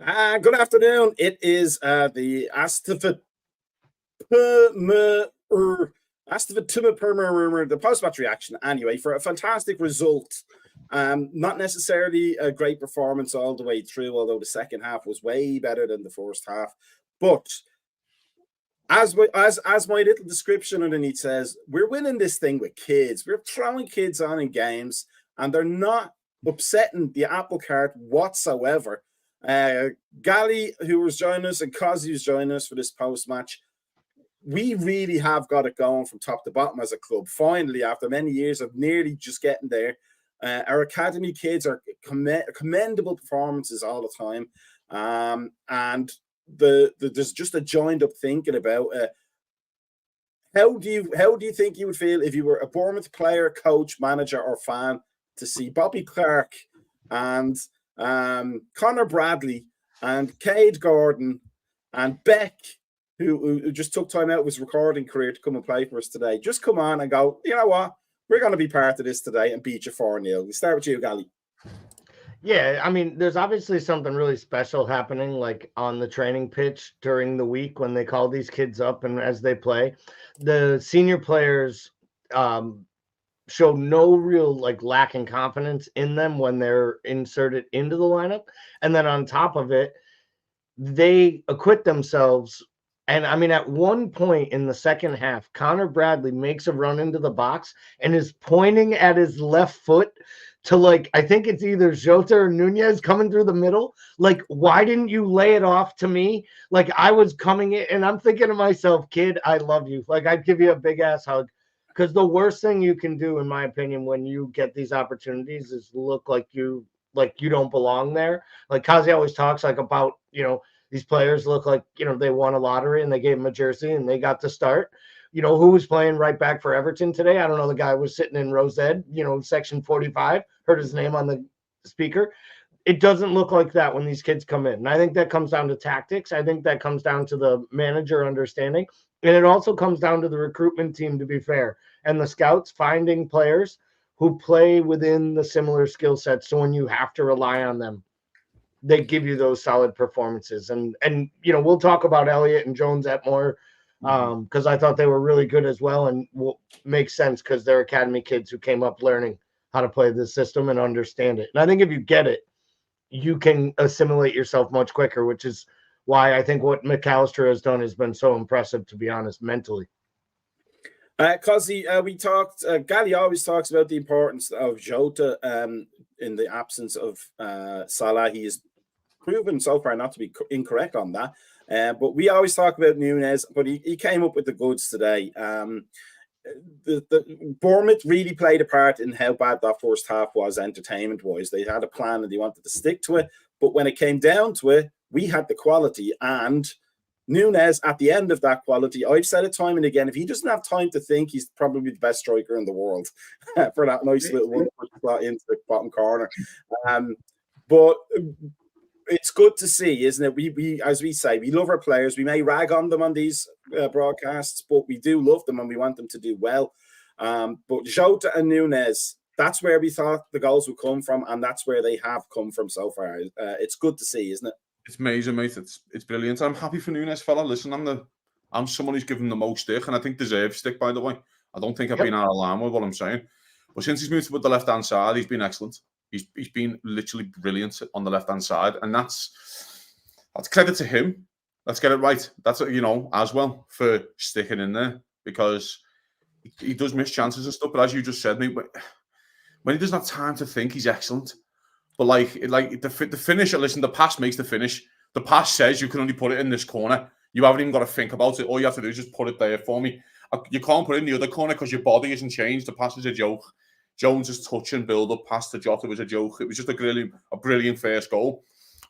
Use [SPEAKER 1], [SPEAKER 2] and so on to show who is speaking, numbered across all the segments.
[SPEAKER 1] Good afternoon. It is the ASTV the post-match reaction anyway for a fantastic result. Not necessarily a great performance all the way through, although the second half was way better than the first half. But as my little description underneath says, we're winning this thing with kids. We're throwing kids on in games, and they're not upsetting the apple cart whatsoever. Gally, who was joining us, and Cosy was joining us for this post-match, we really have got it going from top to bottom as a club. Finally, after many years of nearly just getting there, our academy kids are commendable performances all the time, and there's just a joined up thinking about how do you think you would feel if you were a Bournemouth player, coach, manager, or fan to see Bobby Clark and Connor Bradley and Cade Gordon and Beck, who just took time out of his recording career to come and play for us today, just come on and go, you know what, we're going to be part of this today and beat you 4-0. We start with you, Gally.
[SPEAKER 2] Yeah, I mean, there's obviously something really special happening, like on the training pitch during the week when they call these kids up and as they play. The senior players show no real lack in confidence in them when they're inserted into the lineup. And then on top of it, they acquit themselves. And I mean, at one point in the second half, Connor Bradley makes a run into the box and is pointing at his left foot to I think it's either Jota or Nunez coming through the middle. Why didn't you lay it off to me? I was coming in and I'm thinking to myself, kid, I love you. I'd give you a big ass hug. Because the worst thing you can do, in my opinion, when you get these opportunities is look like you don't belong there. Kazi always talks about, these players look like, they won a lottery and they gave them a jersey and they got to start. Who was playing right back for Everton today? I don't know. The guy was sitting in Rosed, section 45, heard his name on the speaker. It doesn't look like that when these kids come in. And I think that comes down to tactics. I think that comes down to the manager understanding. And it also comes down to the recruitment team, to be fair, and the scouts finding players who play within the similar skill sets. So when you have to rely on them, they give you those solid performances. And we'll talk about Elliott and Jones at more because I thought they were really good as well, and will make sense because they're academy kids who came up learning how to play this system and understand it. And I think if you get it, you can assimilate yourself much quicker, which is why I think what McAllister has done has been so impressive, to be honest, mentally.
[SPEAKER 1] Cosy, we talked, Gally always talks about the importance of Jota in the absence of Salah. He has proven so far not to be incorrect on that. But we always talk about Nunez, but he came up with the goods today. The Bournemouth really played a part in how bad that first half was entertainment-wise. They had a plan and they wanted to stick to it. But when it came down to it, we had the quality, and Nunez at the end of that quality, I've said it time and again, if he doesn't have time to think, he's probably the best striker in the world for that nice little one slot into the bottom corner. But it's good to see, isn't it? We, as we say, we love our players. We may rag on them on these broadcasts, but we do love them and we want them to do well. But Jota and Nunez, that's where we thought the goals would come from, and that's where they have come from so far. It's good to see, isn't it?
[SPEAKER 3] It's amazing, mate. It's brilliant. I'm happy for Nunez, fella. Listen, I'm someone who's given the most stick, and I think deserves stick, by the way. I don't think I've been out of line with what I'm saying. But since he's moved to the left-hand side, he's been excellent. He's been literally brilliant on the left-hand side, and that's credit to him. Let's get it right. That's, as well, for sticking in there, because he does miss chances and stuff. But as you just said, mate, when he doesn't have time to think, he's excellent. But the finish, listen, the pass makes the finish. The pass says you can only put it in this corner. You haven't even got to think about it. All you have to do is just put it there for me. You can't put it in the other corner because your body isn't changed. The pass is a joke. Jones's touch and build-up pass to Jota was a joke. It was just a brilliant first goal.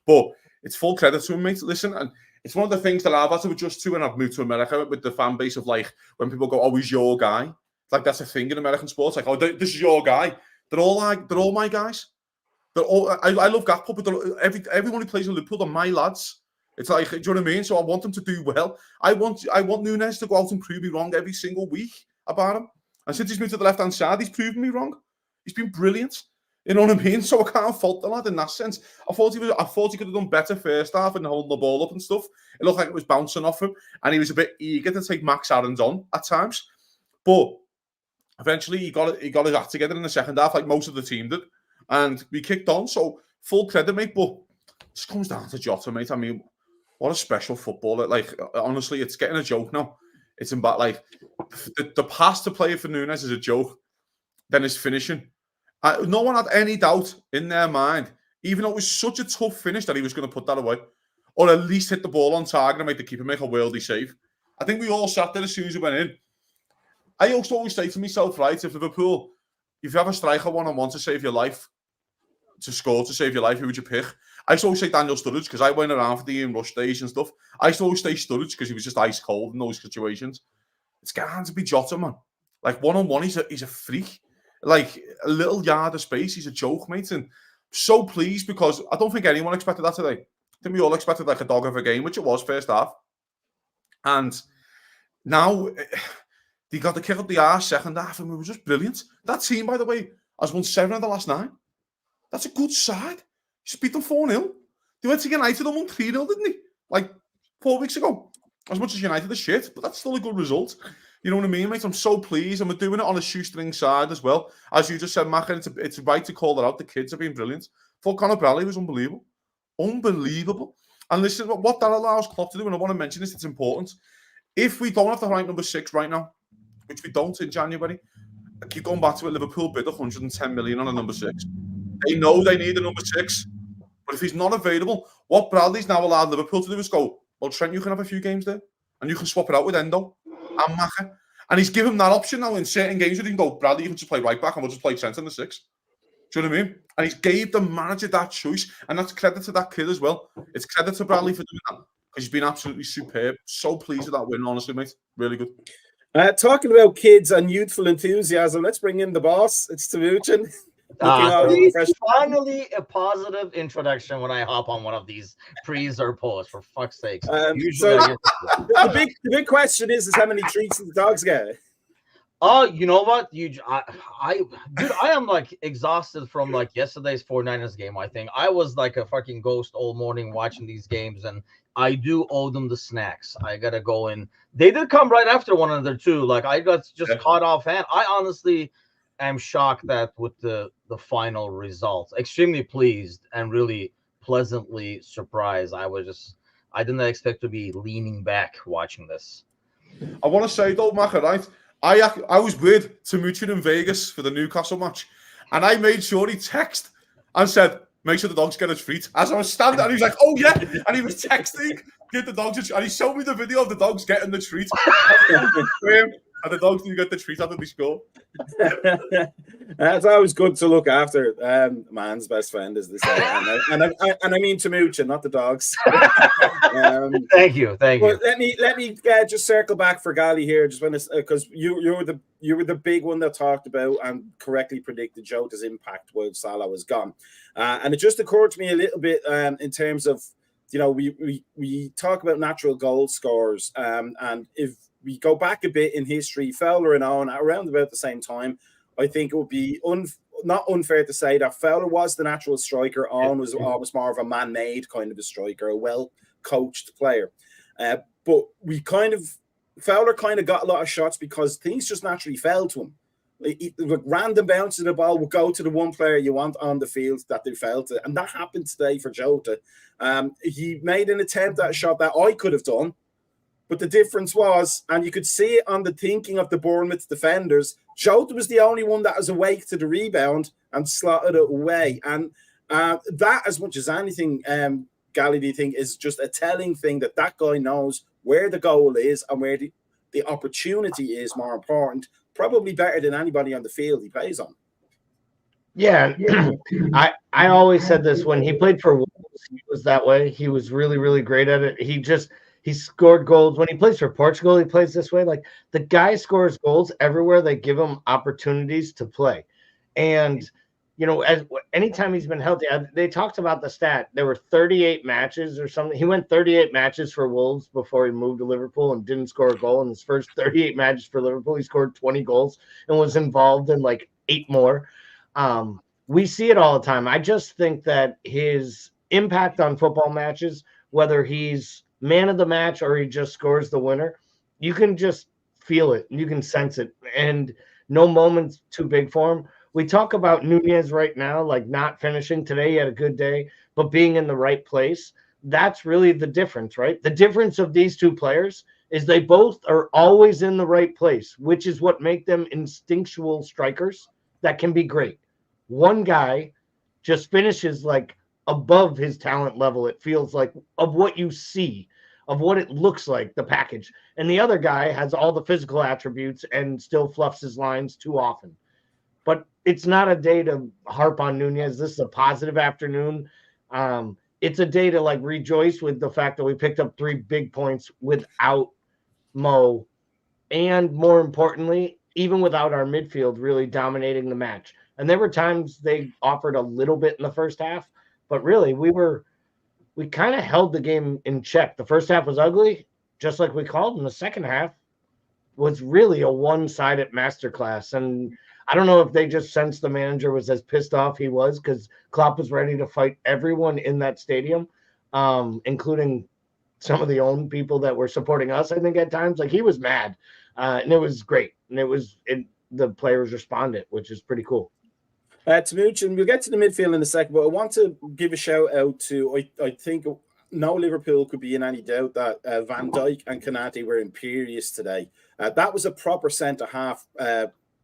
[SPEAKER 3] But it's full credit to him, mate. Listen, and it's one of the things that I've had to adjust to when I've moved to America with the fan base of, when people go, oh, he's your guy. It's that's a thing in American sports. Oh, this is your guy. They're all my guys. They're all, I love Gakpo, but everyone who plays in Liverpool, they're my lads. It's do you know what I mean? So I want them to do well. I want Nunez to go out and prove me wrong every single week about him. And since he's moved to the left-hand side, he's proven me wrong. He's been brilliant. You know what I mean? So I can't fault the lad in that sense. I thought he could have done better first half and holding the ball up and stuff. It looked like it was bouncing off him, and he was a bit eager to take Max Aarons on at times. But eventually, he got his act together in the second half, like most of the team did, and we kicked on. So full credit, mate. But it just comes down to Jota, mate. I mean, what a special footballer! Like, honestly, it's getting a joke now. It's about like the pass to play for Núñez is a joke. Then his finishing. No one had any doubt in their mind, even though it was such a tough finish, that he was going to put that away, or at least hit the ball on target and make the keeper make a worldly save. I think we all sat there as soon as he went in. I used to always say to myself, right, if Liverpool, if you have a striker one-on-one to save your life, to score to save your life, who would you pick? I used to always say Daniel Sturridge, because I went around for the Ian Rush days and stuff. I used to always say Sturridge because he was just ice cold in those situations. It's going to be Jota, man. Like, one-on-one, he's a freak. Like, a little yard of space, he's a joke, mate. And so pleased, because I don't think anyone expected that today. I think we all expected like a dog of a game, which it was first half. And now they got the kick up the arse second half, and we were just brilliant. That team, by the way, has won 7 of the last 9. That's a good side. Just beat them 4-0. They went to United and won 3-0, didn't they? Like 4 weeks ago. As much as United are shit, but that's still a good result. You know what I mean, mate? I'm so pleased, and we're doing it on a shoestring side as well. As you just said, Mac, it's right to call it out. The kids have been brilliant. Thought Conor Bradley was unbelievable. Unbelievable. And listen, what that allows Klopp to do, and I want to mention this, it's important. If we don't have the right number 6 right now, which we don't in January, I keep going back to it, Liverpool bid 110 million on a number 6. They know they need a number 6. But if he's not available, what Bradley's now allowed Liverpool to do is go, well, Trent, you can have a few games there, and you can swap it out with Endo and Maka. And he's given that option now in certain games where he can go, Bradley, you can just play right back, and we'll just play Trent in the 6. Do you know what I mean? And he's gave the manager that choice, and that's credit to that kid as well. It's credit to Bradley for doing that, because he's been absolutely superb. So pleased with that win, honestly, mate. Really good.
[SPEAKER 1] Talking about kids and youthful enthusiasm, let's bring in the boss. It's Tamuchin.
[SPEAKER 4] Finally, a positive introduction when I hop on one of these pre's or posts, for fuck's sake.
[SPEAKER 1] So the big question is how many treats did the dogs get?
[SPEAKER 4] Oh, you know what? Dude, I am like exhausted from like yesterday's 49ers game. I think I was like a fucking ghost all morning watching these games, and I do owe them the snacks. I gotta go in. They did come right after one another too. Like I got just caught off hand. I honestly am shocked that with the final result. Extremely pleased and really pleasantly surprised. I didn't expect to be leaning back watching this.
[SPEAKER 3] I want to say though, Mac, right? I was with Tamuchin in Vegas for the Newcastle match, and I made sure he texted and said, make sure the dogs get a treat. As I was standing, and he was like, oh yeah, and he was texting, give the dogs a treat, and he showed me the video of the dogs getting the treat. And the dogs didn't get the treat after they score.
[SPEAKER 1] It's always good to look after man's best friend, as they say. And I mean Tamuchin, not the dogs.
[SPEAKER 4] Thank you.
[SPEAKER 1] But let me just circle back for Gali here, just when because you were the big one that talked about and correctly predicted Jota's impact while Salah was gone, and it just occurred to me a little bit in terms of, you know, we talk about natural goal scorers, and if we go back a bit in history, Fowler and Owen around about the same time, I think it would be not unfair to say that Fowler was the natural striker. Owen was almost more of a man-made kind of a striker, a well-coached player. But Fowler kind of got a lot of shots because things just naturally fell to him. Like random bounces of the ball would go to the one player you want on the field that they fell to. And that happened today for Jota. He made an attempt at a shot that I could have done. But the difference was, and you could see it on the thinking of the Bournemouth defenders, Jota was the only one that was awake to the rebound and slotted it away. And that, as much as anything, Gali, do you think, is just a telling thing that guy knows where the goal is and where the opportunity is more important, probably better than anybody on the field he plays on.
[SPEAKER 2] Yeah, I always said this when he played for Wolves, he was that way. He was really, really great at it. He scored goals. When he plays for Portugal, he plays this way. Like, the guy scores goals everywhere they give him opportunities to play. And, you know, anytime he's been healthy, they talked about the stat. There were 38 matches or something. He went 38 matches for Wolves before he moved to Liverpool and didn't score a goal. In his first 38 matches for Liverpool, he scored 20 goals and was involved in like 8 more. we see it all the time. I just think that his impact on football matches, whether he's man of the match or he just scores the winner, you can just feel it. You can sense it. And no moment's too big for him. We talk about Nunez right now, like not finishing today. He had a good day, but being in the right place. That's really the difference, right? The difference of these two players is they both are always in the right place, which is what make them instinctual strikers that can be great. One guy just finishes like above his talent level, it feels like, of what you see, of what it looks like, the package. And the other guy has all the physical attributes and still fluffs his lines too often. But it's not a day to harp on Nunez. This is a positive afternoon. It's a day to like rejoice with the fact that we picked up 3 big points without Mo, and more importantly, even without our midfield really dominating the match. And there were times they offered a little bit in the first half, but really we kind of held the game in check. The first half was ugly, just like we called, and the second half was really a one-sided masterclass. And I don't know if they just sensed the manager was as pissed off he was, because Klopp was ready to fight everyone in that stadium, including some of the own people that were supporting us, I think, at times. Like, he was mad, and it was great. And the players responded, which is pretty cool.
[SPEAKER 1] Tamouch, and we'll get to the midfield in a second, but I want to give a shout out to, I think no Liverpool could be in any doubt that Van Dijk and Konate were imperious today. That was a proper centre-half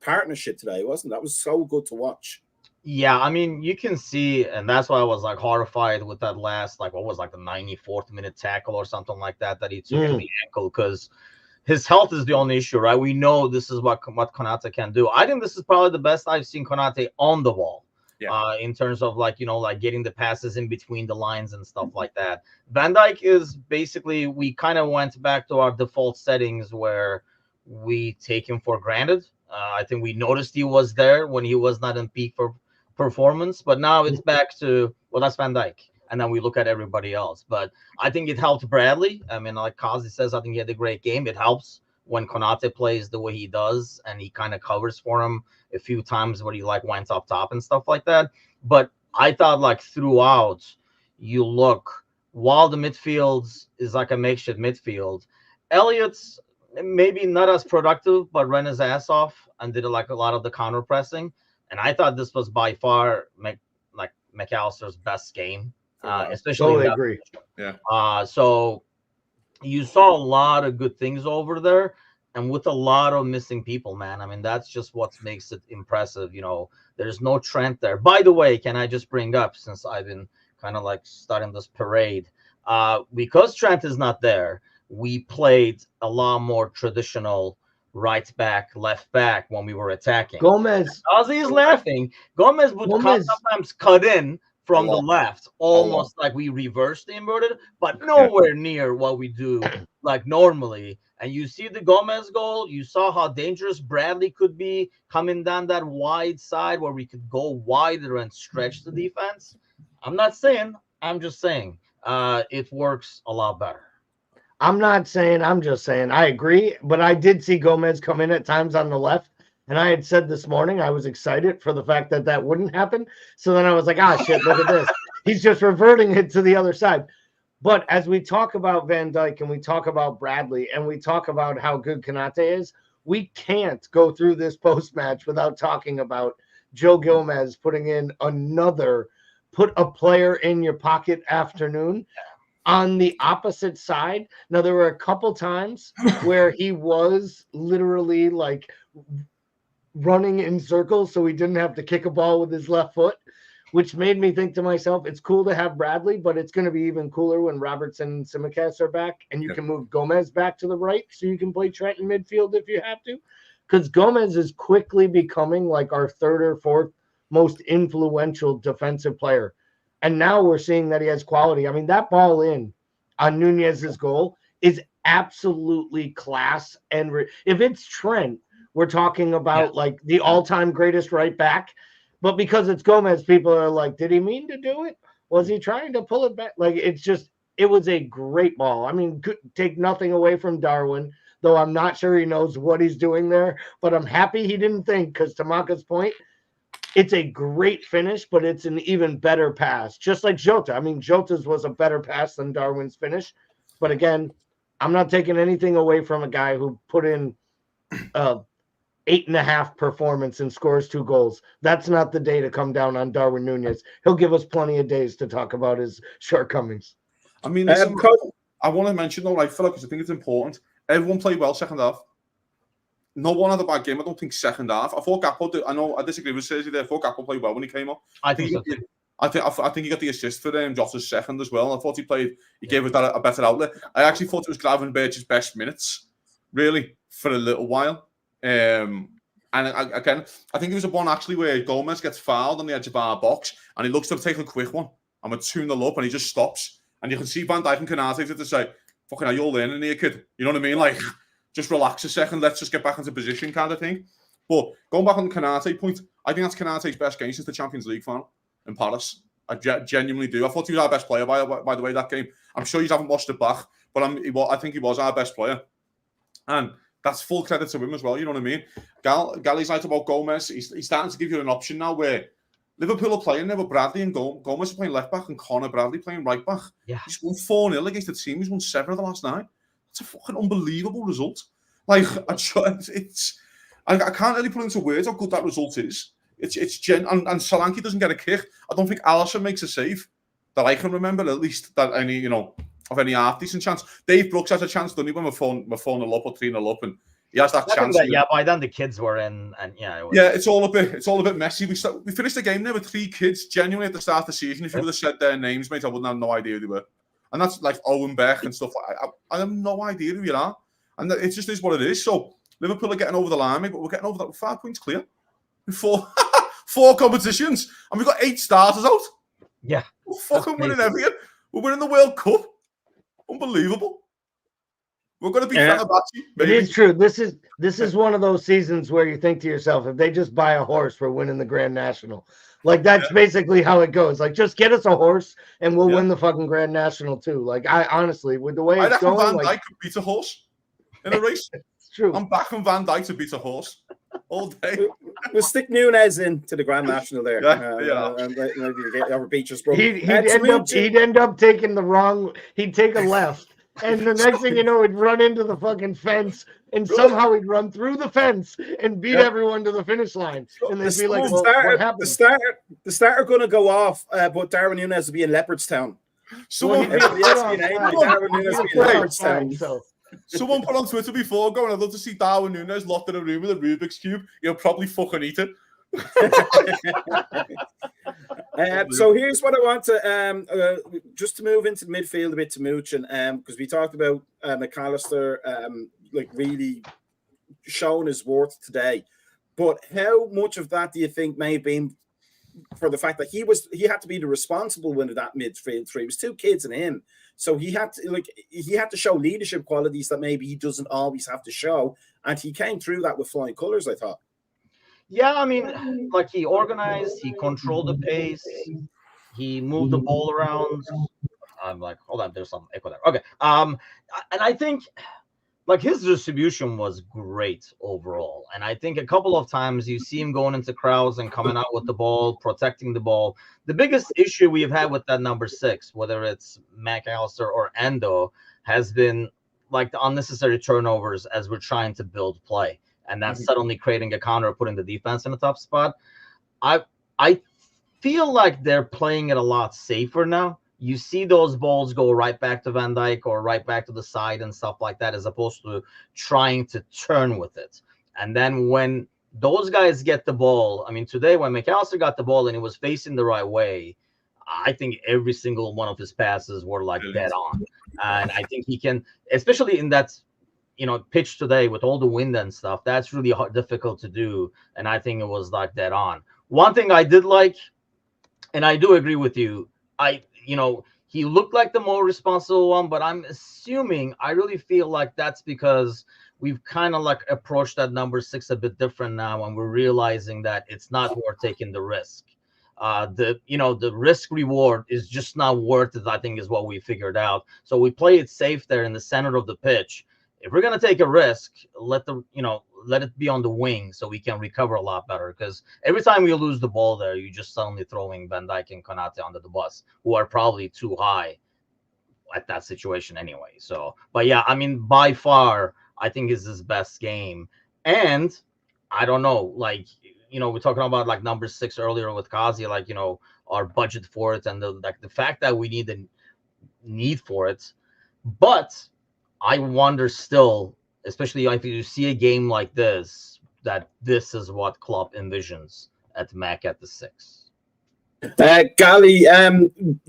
[SPEAKER 1] partnership today, wasn't it? That was so good to watch.
[SPEAKER 4] Yeah, I mean, you can see, and that's why I was like horrified with that last, like, what was like the 94th minute tackle or something like that he took to the ankle, because his health is the only issue, right? We know this is what Konate can do. I think this is probably the best I've seen Konate on the ball. Yeah. In terms of like, like getting the passes in between the lines and stuff like that. Van Dijk is basically, we kind of went back to our default settings where we take him for granted. I think we noticed he was there when he was not in peak for performance, but now it's back to, well, that's Van Dijk. And then we look at everybody else. But I think it helped Bradley. I mean, like Kazi says, I think he had a great game. It helps when Konate plays the way he does, and he kind of covers for him a few times where he like went up top and stuff like that. But I thought like throughout, you look, while the midfield is like a makeshift midfield, Elliott's maybe not as productive, but ran his ass off and did like a lot of the counter pressing. And I thought this was by far McAllister's best game. Especially
[SPEAKER 2] totally agree.
[SPEAKER 4] Yeah. So you saw a lot of good things over there, and with a lot of missing people, man. I mean, that's just what makes it impressive. There's no Trent there. By the way, can I just bring up, since I've been kind of like starting this parade, because Trent is not there, we played a lot more traditional right back, left back when we were attacking.
[SPEAKER 2] Gomez.
[SPEAKER 4] Ozzy is laughing. Gomez would sometimes cut in from the left, almost like we reversed the inverted, but nowhere near what we do like normally. And you see the Gomez goal, you saw how dangerous Bradley could be coming down that wide side where we could go wider and stretch the defense. I'm not saying, I'm just saying it works a lot better.
[SPEAKER 2] I'm not saying, I'm just saying I agree, but I did see Gomez come in at times on the left. And I had said this morning I was excited for the fact that wouldn't happen. So then I was like, shit, look at this. He's just reverting it to the other side. But as we talk about Van Dijk and we talk about Bradley and we talk about how good Konate is, we can't go through this post-match without talking about Joe Gomez putting in another put a player in your pocket afternoon on the opposite side. Now, there were a couple times where he was literally like running in circles so he didn't have to kick a ball with his left foot, which made me think to myself, it's cool to have Bradley, but it's going to be even cooler when Robertson and Tsimikas are back and you can move Gomez back to the right so you can play Trent in midfield if you have to, because Gomez is quickly becoming like our third or fourth most influential defensive player. And now we're seeing that he has quality. I mean, that ball in on Nunez's goal is absolutely class. And if it's Trent, we're talking about like the all-time greatest right back. But because it's Gomez, people are like, did he mean to do it? Was he trying to pull it back? Like, it was a great ball. I mean, take nothing away from Darwin, though I'm not sure he knows what he's doing there. But I'm happy he didn't think, because to Maka's point, it's a great finish, but it's an even better pass. Just like Jota. I mean, Jota's was a better pass than Darwin's finish. But again, I'm not taking anything away from a guy who put in 8.5 performance and scores 2 goals. That's not the day to come down on Darwin Núñez. He'll give us plenty of days to talk about his shortcomings.
[SPEAKER 3] I mean, listen, I want to mention though, like, because I think it's important. Everyone played well second half. No one had a bad game. I don't think second half. I thought Gakpo did. I know I disagree with Sergi there. I thought Gakpo played well when he came up.
[SPEAKER 4] I think so.
[SPEAKER 3] I think he got the assist for Jota's second as well. I thought he gave us that a better outlet. I actually thought it was Gravenberch's best minutes, really, for a little while. And again, I think it was a one actually where Gomez gets fouled on the edge of our box and he looks to take a quick one and we're 2-0 up and he just stops. And you can see Van Dijk and Konate to say, fucking hell, you're learning here, kid. You know what I mean? Like, just relax a second, let's just get back into position kind of thing. But going back on the Konate point, I think that's Konate's best game since the Champions League final in Paris. I genuinely do. I thought he was our best player, by the way, that game. I'm sure you haven't watched it back, but I think he was our best player. And that's full credit to him as well, you know what I mean? Galley's right about Gomez. He's starting to give you an option now where Liverpool are playing there with Bradley and Gomez are playing left back and Conor Bradley playing right back.
[SPEAKER 4] Yeah.
[SPEAKER 3] He's won 4-0 against the team. He's won 7 of the last 9. It's a fucking unbelievable result. Like, I can't really put into words how good that result is. And Solanke doesn't get a kick. I don't think Alisson makes a save that I can remember, at least that any, of any half decent chance. Dave Brooks has a chance, doesn't he, when we're 4-0 up or 3-0 up, and he has that chance.
[SPEAKER 4] By then the kids were in, and
[SPEAKER 3] it's all a bit messy. We finished the game there with 3 kids genuinely at the start of the season. If you would have said their names, mate, I wouldn't have no idea who they were. And that's like Owen Beck and stuff. I have no idea who you are, and it just is what it is. So Liverpool are getting over the line, mate, but we're getting over that with 5 points clear. 4 competitions, and we've got 8 starters out.
[SPEAKER 4] Yeah,
[SPEAKER 3] we're fucking winning everything. We're winning the World Cup. Unbelievable. We're going to be Fenerbahce.
[SPEAKER 2] It is true. This is one of those seasons where you think to yourself, if they just buy a horse, we're winning the Grand National. Like, that's basically how it goes. Like, just get us a horse, and we'll win the fucking Grand National too. Like, I honestly, with the way it's going,
[SPEAKER 3] Van Dijk could beat a horse in a race.
[SPEAKER 2] It's true.
[SPEAKER 3] I'm backing Van Dijk to beat a horse all day.
[SPEAKER 1] We'll stick Núñez into the Grand National there.
[SPEAKER 2] He'd end up taking the wrong. He'd take a left, and the next thing you know, he'd run into the fucking fence, and somehow he'd run through the fence and beat everyone to the finish line. And they'd be like, well, what happened?
[SPEAKER 1] The starter going to go off, but Darwin Núñez will be in Leopardstown. Someone
[SPEAKER 3] put on Twitter before going, I'd love to see Darwin Núñez locked in a room with a Rubik's Cube. He'll probably fucking eat it.
[SPEAKER 1] So here's what I want to just to move into the midfield a bit to Mooch, and because we talked about McAllister like really showing his worth today, but how much of that do you think may have been for the fact that he had to be the responsible one of that midfield 3? It was 2 kids and him, so he had to show leadership qualities that maybe he doesn't always have to show, and he came through that with flying colours, I thought.
[SPEAKER 4] Yeah, I mean, like, he organized, he controlled the pace, he moved the ball around. I'm like, hold on, there's some echo there. Okay. And I think, like, his distribution was great overall. And I think a couple of times you see him going into crowds and coming out with the ball, protecting the ball. The biggest issue we've had with that number 6, whether it's McAllister or Endo, has been like the unnecessary turnovers as we're trying to build play. And that's suddenly creating a counter, putting the defense in a tough spot. I feel like they're playing it a lot safer now. You see those balls go right back to Van Dijk or right back to the side and stuff like that, as opposed to trying to turn with it. And then when those guys get the ball, I mean, today when McAllister got the ball and he was facing the right way, I think every single one of his passes were like dead on. And I think he can, especially in that pitch today with all the wind and stuff, that's really difficult to do. And I think it was like dead on. One thing I did like, and I do agree with you, he looked like the more responsible one, but I really feel like that's because we've kind of like approached that number 6 a bit different now, and we're realizing that it's not worth taking the risk. The risk reward is just not worth it, I think, is what we figured out. So we play it safe there in the center of the pitch. If we're going to take a risk, let the let it be on the wing so we can recover a lot better. Because every time you lose the ball there, you're just suddenly throwing Van Dijk and Konate under the bus, who are probably too high at that situation anyway. So, but yeah, I mean, by far, I think is his best game. And I don't know, like, we're talking about like number 6 earlier with Kazi, like, our budget for it and the fact that we need for it. But I wonder still, especially if you see a game like this, that this is what Klopp envisions at Mac at the 6.
[SPEAKER 1] Gally,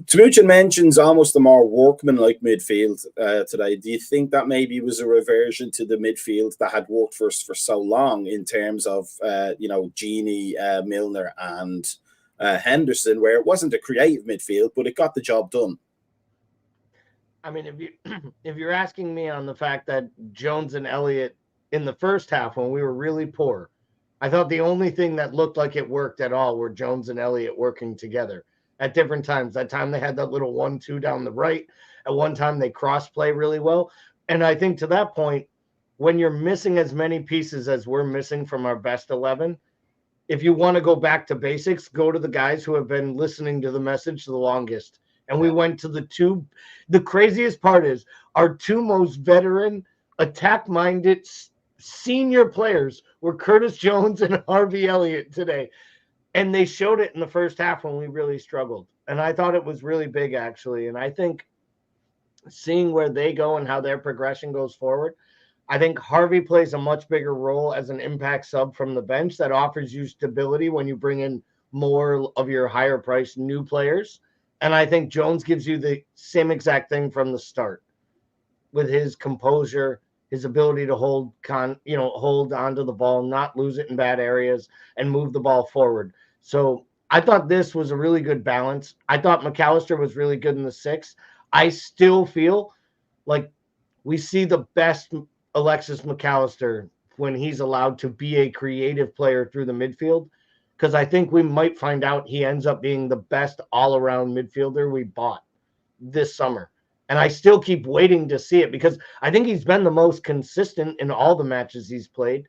[SPEAKER 1] Timuchin mentions almost a more workman-like midfield today. Do you think that maybe was a reversion to the midfield that had worked for us for so long in terms of, Gini, Milner and Henderson, where it wasn't a creative midfield, but it got the job done?
[SPEAKER 2] I mean, if you're asking me on the fact that Jones and Elliott in the first half when we were really poor, I thought the only thing that looked like it worked at all were Jones and Elliott working together at different times. That time they had that little 1-2 down the right. At one time they cross play really well. And I think to that point, when you're missing as many pieces as we're missing from our best 11, if you want to go back to basics, go to the guys who have been listening to the message the longest. And we went to the craziest part is our 2 most veteran, attack-minded senior players were Curtis Jones and Harvey Elliott today. And they showed it in the first half when we really struggled. And I thought it was really big, actually. And I think seeing where they go and how their progression goes forward, I think Harvey plays a much bigger role as an impact sub from the bench that offers you stability when you bring in more of your higher priced new players. And I think Jones gives you the same exact thing from the start with his composure, his ability to hold onto the ball, not lose it in bad areas, and move the ball forward. So I thought this was a really good balance. I thought McAllister was really good in the 6. I still feel like we see the best Alexis McAllister when he's allowed to be a creative player through the midfield, because I think we might find out he ends up being the best all-around midfielder we bought this summer. And I still keep waiting to see it because I think he's been the most consistent in all the matches he's played.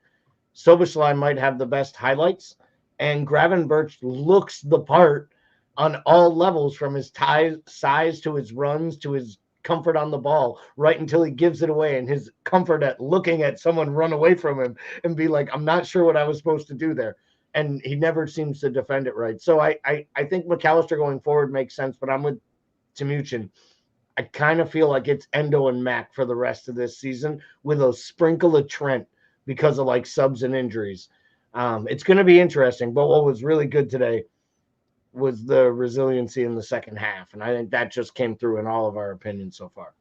[SPEAKER 2] Soboslai might have the best highlights, and Gravenberch looks the part on all levels, from his size to his runs to his comfort on the ball, right until he gives it away, and his comfort at looking at someone run away from him and be like, I'm not sure what I was supposed to do there. And he never seems to defend it right. So I think McAllister going forward makes sense, but I'm with Timuchin. I kind of feel like it's Endo and Mac for the rest of this season with a sprinkle of Trent because of like subs and injuries. It's going to be interesting, but what was really good today was the resiliency in the second half. And I think that just came through in all of our opinions so far.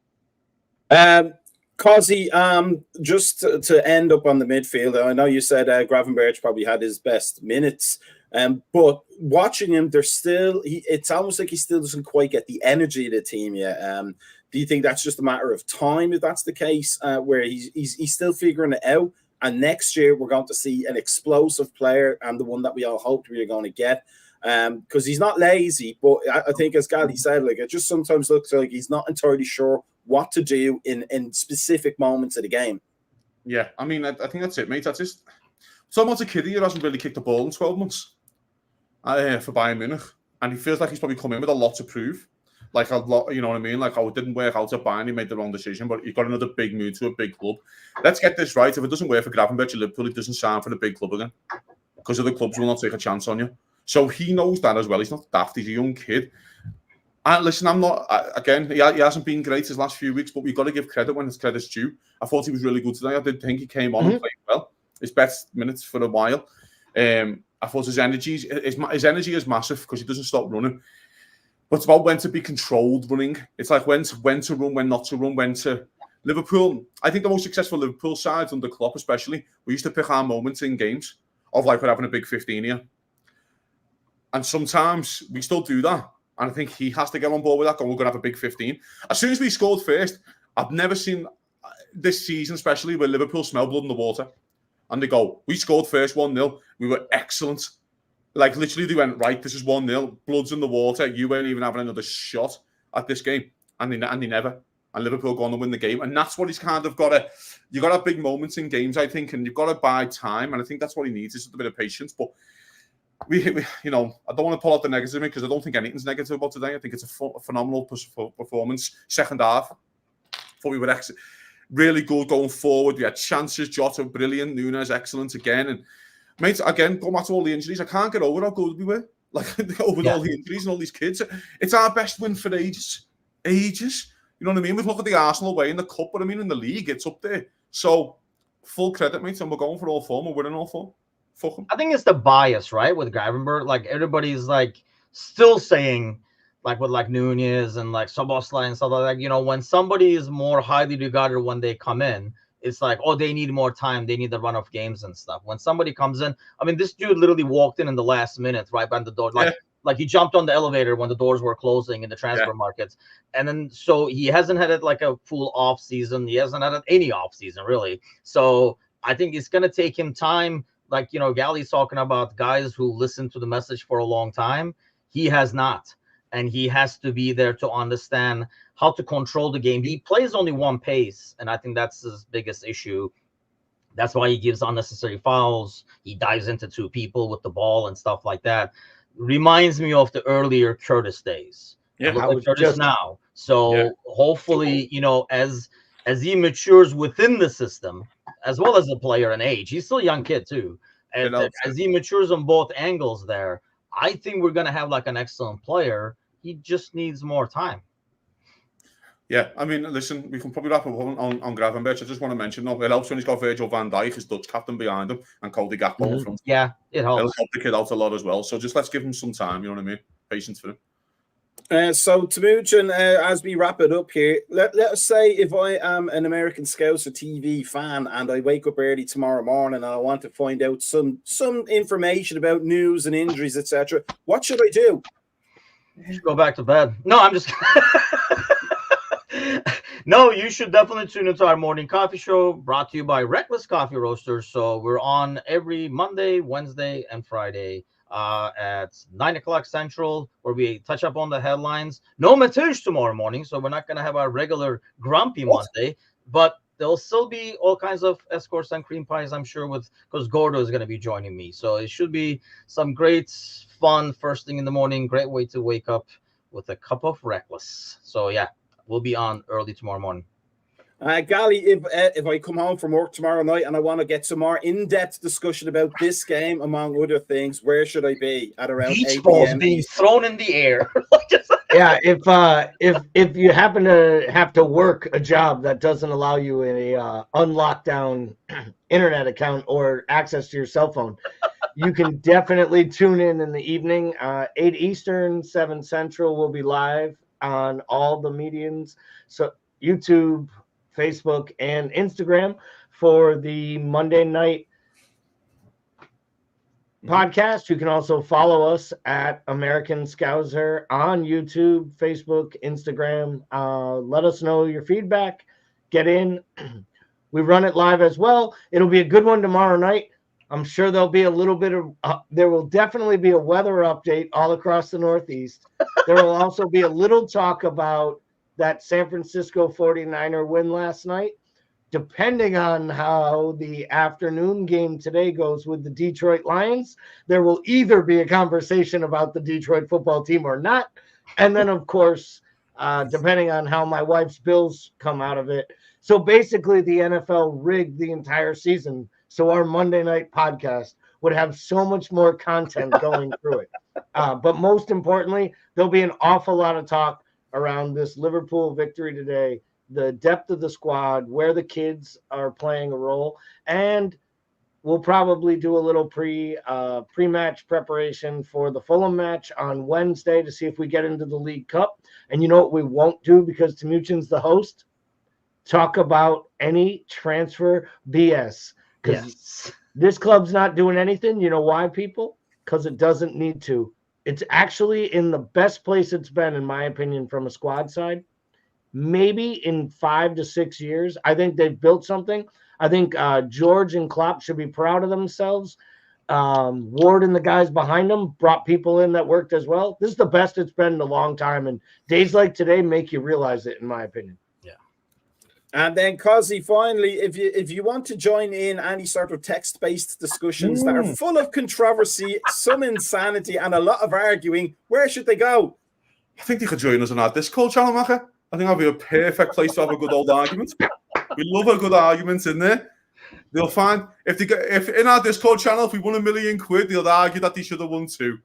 [SPEAKER 1] Causey, just to end up on the midfield, I know you said Gravenberch probably had his best minutes, but watching him, it's almost like he still doesn't quite get the energy of the team yet. Do you think that's just a matter of time, if that's the case, where he's still figuring it out? And next year, we're going to see an explosive player, and the one that we all hoped we were going to get. Because he's not lazy, but I think, as Gally said, like, it just sometimes looks like he's not entirely sure what to do in specific moments of the game.
[SPEAKER 3] Yeah, I mean, I think that's it, mate. That's just someone's a kid who hasn't really kicked a ball in 12 months for Bayern Munich, and he feels like he's probably come in with a lot to prove. Like a lot, you know what I mean? Like, it didn't work out at Bayern, he made the wrong decision, but he got another big move to a big club. Let's get this right. If it doesn't work for Gravenberch at Liverpool, he doesn't sign for the big club again, because other clubs will not take a chance on you. So he knows that as well. He's not daft. He's a young kid. And listen, I'm not, again, he hasn't been great his last few weeks, but we've got to give credit when his credit's due. I thought he was really good today. I did think he came on and played well. His best minutes for a while. I thought his energy is massive because he doesn't stop running. But it's about when to be controlled running. It's like when to run, when not to run, when to... Liverpool, I think the most successful Liverpool sides under Klopp especially, we used to pick our moments in games of like we're having a big 15 here. And sometimes we still do that. And I think he has to get on board with that, and we're going to have a big 15. As soon as we scored first, I've never seen this season, especially where Liverpool smell blood in the water. And they go, we scored first 1-0. We were excellent. Like, literally, they went, right, this is 1-0. Blood's in the water. You weren't even having another shot at this game. And they never. and Liverpool going to win the game. And that's what he's kind of got to, you got to have big moments in games, I think, and you've got to buy time. And I think that's what he needs, is a bit of patience. But we I don't want to pull out the negative because I don't think anything's negative about today. I think it's a phenomenal performance. Second half, thought we were really good going forward. We had chances. Jota, brilliant. Nunes, excellent again. And mate, again, going back to all the injuries, I can't get over how good we were. Like, over all the injuries and all these kids. It's our best win for ages. You know what I mean? We look at the Arsenal way in the cup, but I mean in the league, it's up there. So, full credit, mate, and we're going for all four. We're winning all four. Fuck them.
[SPEAKER 4] I think it's the bias, right, with Gravenberch. Like, everybody's, like, still saying, like, with, like, Nunez and, like, Szoboszlai and stuff like that, you know, when somebody is more highly regarded when they come in, it's like, oh, they need more time. They need the run of games and stuff. When somebody comes in, I mean, this dude literally walked in the last minute, right by the door. Like he jumped on the elevator when the doors were closing in the transfer markets. And then, so he hasn't had it like a full off season. He hasn't had any off season, really. So I think it's going to take him time. Like, you know, Gally's talking about guys who listen to the message for a long time. He has not. And he has to be there to understand how to control the game. He plays only one pace, and I think that's his biggest issue. That's why he gives unnecessary fouls. He dives into two people with the ball and stuff like that. Reminds me of the earlier Curtis days.
[SPEAKER 2] Yeah,
[SPEAKER 4] look at Curtis now. So hopefully, you know, as he matures within the system, as well as a player and age, he's still a young kid too. And as he matures on both angles there, I think we're going to have like an excellent player. He just needs more time.
[SPEAKER 3] Yeah, I mean, listen, we can probably wrap up on Gravenberch. I just want to mention, it helps when he's got Virgil van Dijk, his Dutch captain, behind him, and Cody Gakpo in front.
[SPEAKER 4] Yeah, it helps.
[SPEAKER 3] It'll help the kid out a lot as well. So just let's give him some time, you know what I mean? Patience for him.
[SPEAKER 1] So, Temujin, as we wrap it up here, let us say if I am an American Scouser TV fan and I wake up early tomorrow morning and I want to find out some information about news and injuries, etc., what should I do?
[SPEAKER 4] You should go back to bed. No, I'm just No, you should definitely tune into our morning coffee show brought to you by Reckless Coffee Roasters. So we're on every Monday, Wednesday, and Friday at 9 o'clock Central, where we touch up on the headlines. No Matej tomorrow morning, so we're not going to have our regular grumpy Monday, but there'll still be all kinds of escorts and cream pies, I'm sure, because Gordo is going to be joining me. So it should be some great fun first thing in the morning. Great way to wake up with a cup of Reckless. So yeah, we'll be on early tomorrow morning.
[SPEAKER 1] Gally, if I come home from work tomorrow night and I want to get some more in-depth discussion about this game, among other things, where should I be at around
[SPEAKER 4] beach
[SPEAKER 1] 8
[SPEAKER 4] balls
[SPEAKER 1] p.m.
[SPEAKER 4] being thrown in the air?
[SPEAKER 2] Yeah, if you happen to have to work a job that doesn't allow you a unlocked down internet account or access to your cell phone, you can definitely tune in the evening. 8 Eastern, 7 Central will be live on all the mediums. So YouTube, Facebook, and Instagram for the Monday night podcast. You can also follow us at American Scouser on YouTube, Facebook, Instagram. Let us know your feedback. Get in. We run it live as well. It'll be a good one tomorrow night. I'm sure there'll be a little bit of there will definitely be a weather update all across the Northeast. There will also be a little talk about that San Francisco 49er win last night. Depending on how the afternoon game today goes with the Detroit Lions, there will either be a conversation about the Detroit football team or not. And then, of course, depending on how my wife's Bills come out of it. So basically, the NFL rigged the entire season. So our Monday night podcast would have so much more content going through it. But most importantly, there'll be an awful lot of talk around this Liverpool victory today, the depth of the squad, where the kids are playing a role, and we'll probably do a little pre-match preparation for the Fulham match on Wednesday to see if we get into the League Cup. And you know what we won't do, because Timuchin's the host? Talk about any transfer BS. Because this club's not doing anything. You know why, people? Because it doesn't need to. It's actually in the best place it's been, in my opinion, from a squad side. Maybe in 5 to 6 years. I think they've built something. I think George and Klopp should be proud of themselves. Ward and the guys behind them brought people in that worked as well. This is the best it's been in a long time. And days like today make you realize it, in my opinion.
[SPEAKER 4] Yeah.
[SPEAKER 1] And then, Cosy, finally, if you want to join in any sort of text-based discussions that are full of controversy, some insanity, and a lot of arguing, where should they go?
[SPEAKER 3] I think they could join us on our Discord channel, Maka. I think that'd be a perfect place to have a good old argument. We love a good argument in there. They'll find if in our Discord channel, if we won £1 million, they'll argue that they should have won 2.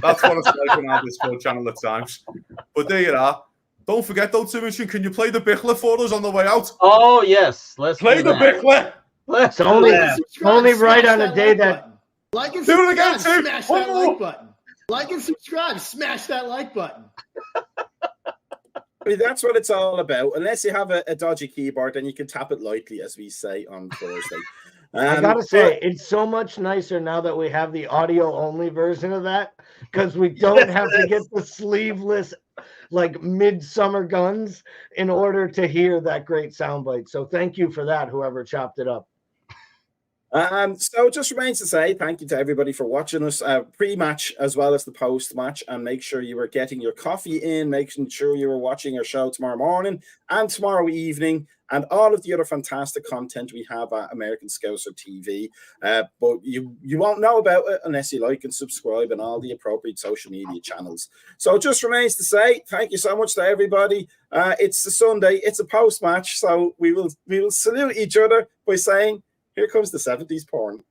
[SPEAKER 3] That's what it's like on our Discord channel at times. But there you are. Don't forget though, Timothy, can you play the Bickler for us on the way out?
[SPEAKER 4] Oh yes, let's
[SPEAKER 3] play the Bickler.
[SPEAKER 2] It's only right on a day that.
[SPEAKER 5] Like and
[SPEAKER 3] do it again,
[SPEAKER 5] subscribe, smash that like button. Like and subscribe, smash that like button.
[SPEAKER 1] I mean, that's what it's all about. Unless you have a dodgy keyboard, then you can tap it lightly, as we say on Thursday.
[SPEAKER 2] I gotta say, it's so much nicer now that we have the audio-only version of that, because we don't have to get the sleeveless, like midsummer guns in order to hear that great soundbite. So thank you for that, whoever chopped it up.
[SPEAKER 1] So it just remains to say thank you to everybody for watching us pre-match as well as the post-match, and make sure you were getting your coffee in, making sure you were watching our show tomorrow morning and tomorrow evening, and all of the other fantastic content we have at American Scouser TV. But you won't know about it unless you like and subscribe on all the appropriate social media channels. So it just remains to say thank you so much to everybody. It's a Sunday, it's a post-match, so we will salute each other by saying, here comes the 70s porn.